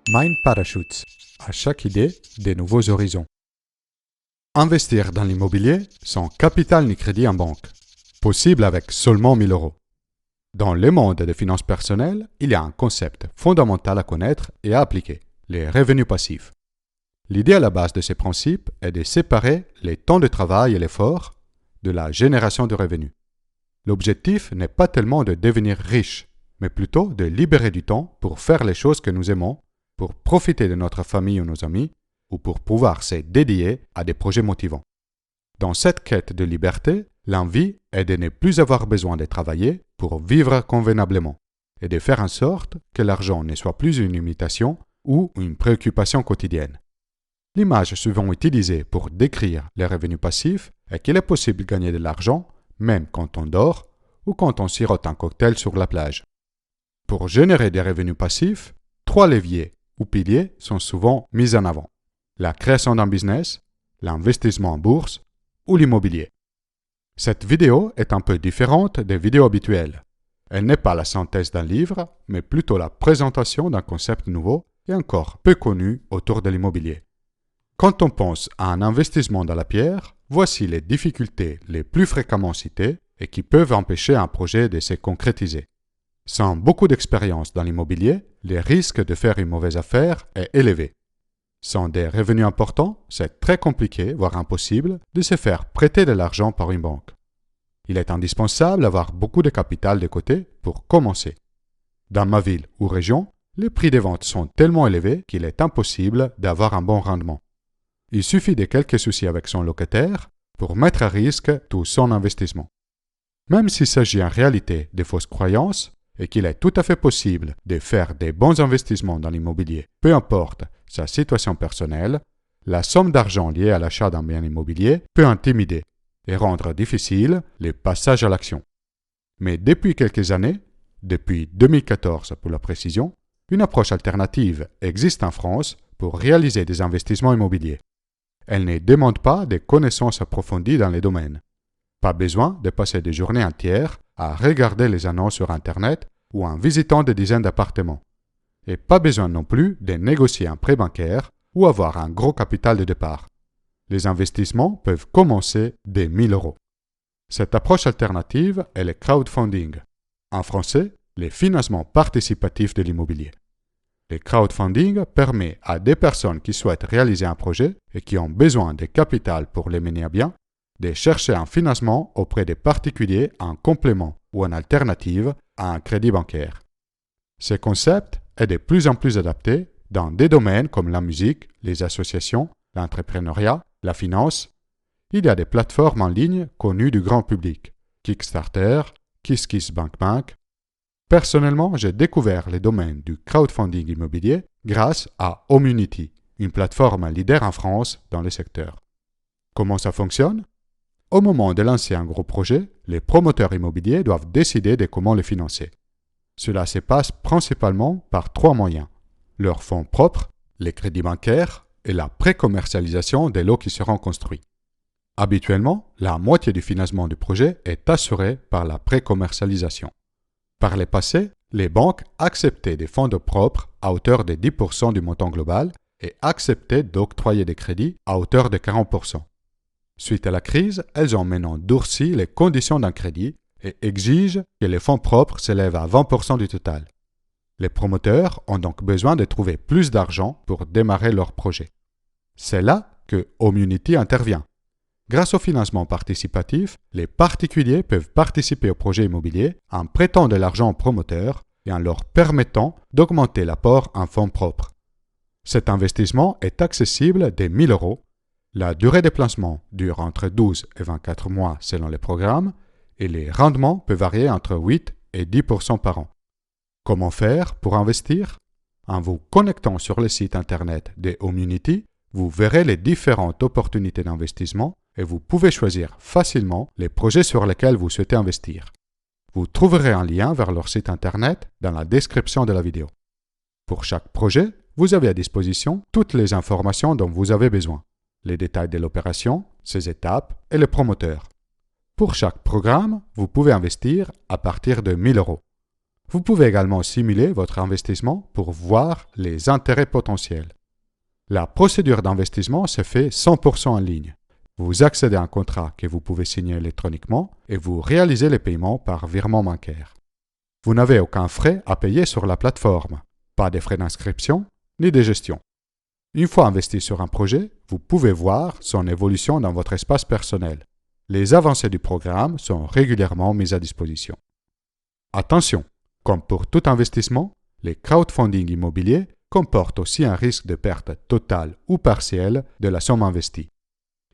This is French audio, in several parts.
Mind Parachutes. À chaque idée, des nouveaux horizons. Investir dans l'immobilier sans capital ni crédit en banque. Possible avec seulement 1000 euros. Dans le monde des finances personnelles, il y a un concept fondamental à connaître et à appliquer, les revenus passifs. L'idée à la base de ces principes est de séparer les temps de travail et l'effort de la génération de revenus. L'objectif n'est pas tellement de devenir riche, mais plutôt de libérer du temps pour faire les choses que nous aimons, pour profiter de notre famille ou nos amis, ou pour pouvoir se dédier à des projets motivants. Dans cette quête de liberté, l'envie est de ne plus avoir besoin de travailler pour vivre convenablement et de faire en sorte que l'argent ne soit plus une limitation ou une préoccupation quotidienne. L'image souvent utilisée pour décrire les revenus passifs est qu'il est possible de gagner de l'argent même quand on dort ou quand on sirote un cocktail sur la plage. Pour générer des revenus passifs, 3 leviers ou piliers sont souvent mis en avant. La création d'un business, l'investissement en bourse ou l'immobilier. Cette vidéo est un peu différente des vidéos habituelles. Elle n'est pas la synthèse d'un livre, mais plutôt la présentation d'un concept nouveau et encore peu connu autour de l'immobilier. Quand on pense à un investissement dans la pierre, voici les difficultés les plus fréquemment citées et qui peuvent empêcher un projet de se concrétiser. Sans beaucoup d'expérience dans l'immobilier, le risque de faire une mauvaise affaire est élevé. Sans des revenus importants, c'est très compliqué, voire impossible, de se faire prêter de l'argent par une banque. Il est indispensable d'avoir beaucoup de capital de côté pour commencer. Dans ma ville ou région, les prix des ventes sont tellement élevés qu'il est impossible d'avoir un bon rendement. Il suffit de quelques soucis avec son locataire pour mettre à risque tout son investissement. Même s'il s'agit en réalité de fausses croyances et qu'il est tout à fait possible de faire des bons investissements dans l'immobilier, peu importe sa situation personnelle, la somme d'argent liée à l'achat d'un bien immobilier peut intimider et rendre difficile le passage à l'action. Mais depuis quelques années, depuis 2014 pour la précision, une approche alternative existe en France pour réaliser des investissements immobiliers. Elle ne demande pas des connaissances approfondies dans les domaines. Pas besoin de passer des journées entières à regarder les annonces sur Internet ou en visitant des dizaines d'appartements. Et pas besoin non plus de négocier un prêt bancaire ou avoir un gros capital de départ. Les investissements peuvent commencer dès 1000 euros. Cette approche alternative est le crowdfunding. En français, le financement participatif de l'immobilier. Le crowdfunding permet à des personnes qui souhaitent réaliser un projet et qui ont besoin de capital pour les mener à bien de chercher un financement auprès des particuliers en complément ou en alternative à un crédit bancaire. Ce concept est de plus en plus adapté dans des domaines comme la musique, les associations, l'entrepreneuriat, la finance. Il y a des plateformes en ligne connues du grand public, Kickstarter, KissKissBankBank. Personnellement, j'ai découvert les domaines du crowdfunding immobilier grâce à Homunity, une plateforme leader en France dans le secteur. Comment ça fonctionne? Au moment de lancer un gros projet, les promoteurs immobiliers doivent décider de comment le financer. Cela se passe principalement par 3 moyens. Leurs fonds propres, les crédits bancaires et la pré-commercialisation des lots qui seront construits. Habituellement, la moitié du financement du projet est assurée par la pré-commercialisation. Par le passé, les banques acceptaient des fonds propres à hauteur de 10% du montant global et acceptaient d'octroyer des crédits à hauteur de 40%. Suite à la crise, elles ont maintenant durci les conditions d'un crédit et exigent que les fonds propres s'élèvent à 20% du total. Les promoteurs ont donc besoin de trouver plus d'argent pour démarrer leur projet. C'est là que Homunity intervient. Grâce au financement participatif, les particuliers peuvent participer au projet immobilier en prêtant de l'argent aux promoteurs et en leur permettant d'augmenter l'apport en fonds propres. Cet investissement est accessible dès 1000 euros. La durée des placements dure entre 12 et 24 mois selon les programmes et les rendements peuvent varier entre 8 et 10% par an. Comment faire pour investir? En vous connectant sur le site internet de Homunity, vous verrez les différentes opportunités d'investissement et vous pouvez choisir facilement les projets sur lesquels vous souhaitez investir. Vous trouverez un lien vers leur site internet dans la description de la vidéo. Pour chaque projet, vous avez à disposition toutes les informations dont vous avez besoin, les détails de l'opération, ses étapes et les promoteurs. Pour chaque programme, vous pouvez investir à partir de 1000 euros. Vous pouvez également simuler votre investissement pour voir les intérêts potentiels. La procédure d'investissement se fait 100% en ligne. Vous accédez à un contrat que vous pouvez signer électroniquement et vous réalisez les paiements par virement bancaire. Vous n'avez aucun frais à payer sur la plateforme, pas de frais d'inscription ni de gestion. Une fois investi sur un projet, vous pouvez voir son évolution dans votre espace personnel. Les avancées du programme sont régulièrement mises à disposition. Attention, comme pour tout investissement, les crowdfunding immobiliers comportent aussi un risque de perte totale ou partielle de la somme investie.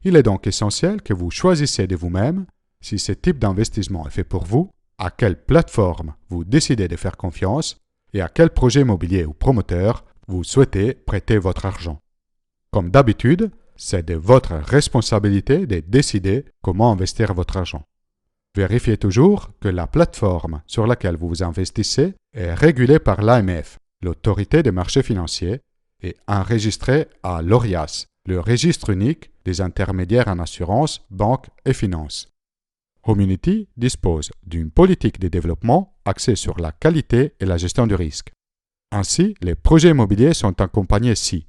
Il est donc essentiel que vous choisissiez de vous-même si ce type d'investissement est fait pour vous, à quelle plateforme vous décidez de faire confiance et à quel projet immobilier ou promoteur vous souhaitez prêter votre argent. Comme d'habitude, c'est de votre responsabilité de décider comment investir votre argent. Vérifiez toujours que la plateforme sur laquelle vous investissez est régulée par l'AMF, l'autorité des marchés financiers, et enregistrée à l'ORIAS, le registre unique des intermédiaires en assurance, banque et finances. Homunity dispose d'une politique de développement axée sur la qualité et la gestion du risque. Ainsi, les projets immobiliers sont accompagnés si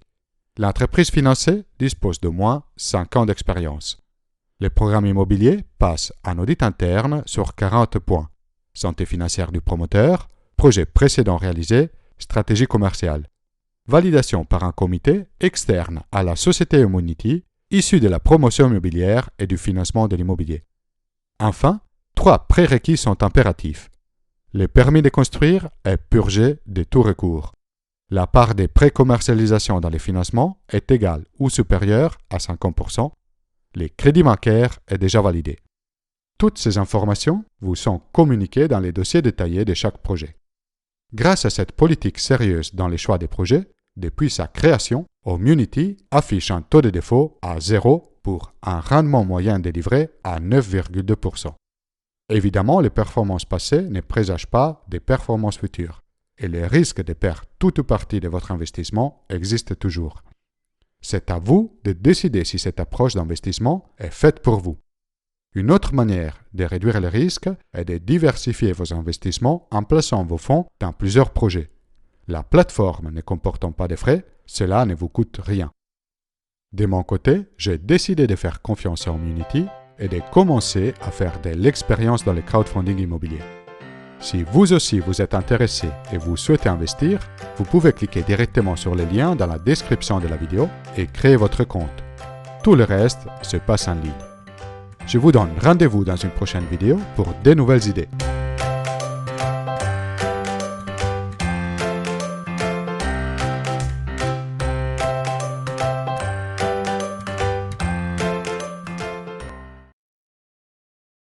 l'entreprise financée dispose d'au moins 5 ans d'expérience. Les programmes immobiliers passent un audit interne sur 40 points. Santé financière du promoteur, projet précédent réalisé, stratégie commerciale. Validation par un comité externe à la société Homunity, issu de la promotion immobilière et du financement de l'immobilier. Enfin, 3 prérequis sont impératifs. Le permis de construire est purgé de tout recours. La part des pré-commercialisations dans les financements est égale ou supérieure à 50%. Les crédits bancaires est déjà validé. Toutes ces informations vous sont communiquées dans les dossiers détaillés de chaque projet. Grâce à cette politique sérieuse dans les choix des projets, depuis sa création, Homunity affiche un taux de défaut à 0 pour un rendement moyen délivré à 9,2%. Évidemment, les performances passées ne présagent pas des performances futures, et le risque de perdre toute ou partie de votre investissement existe toujours. C'est à vous de décider si cette approche d'investissement est faite pour vous. Une autre manière de réduire le risque est de diversifier vos investissements en plaçant vos fonds dans plusieurs projets. La plateforme ne comportant pas de frais, cela ne vous coûte rien. De mon côté, j'ai décidé de faire confiance à Homunity et de commencer à faire de l'expérience dans le crowdfunding immobilier. Si vous aussi vous êtes intéressé et vous souhaitez investir, vous pouvez cliquer directement sur le lien dans la description de la vidéo et créer votre compte. Tout le reste se passe en ligne. Je vous donne rendez-vous dans une prochaine vidéo pour de nouvelles idées.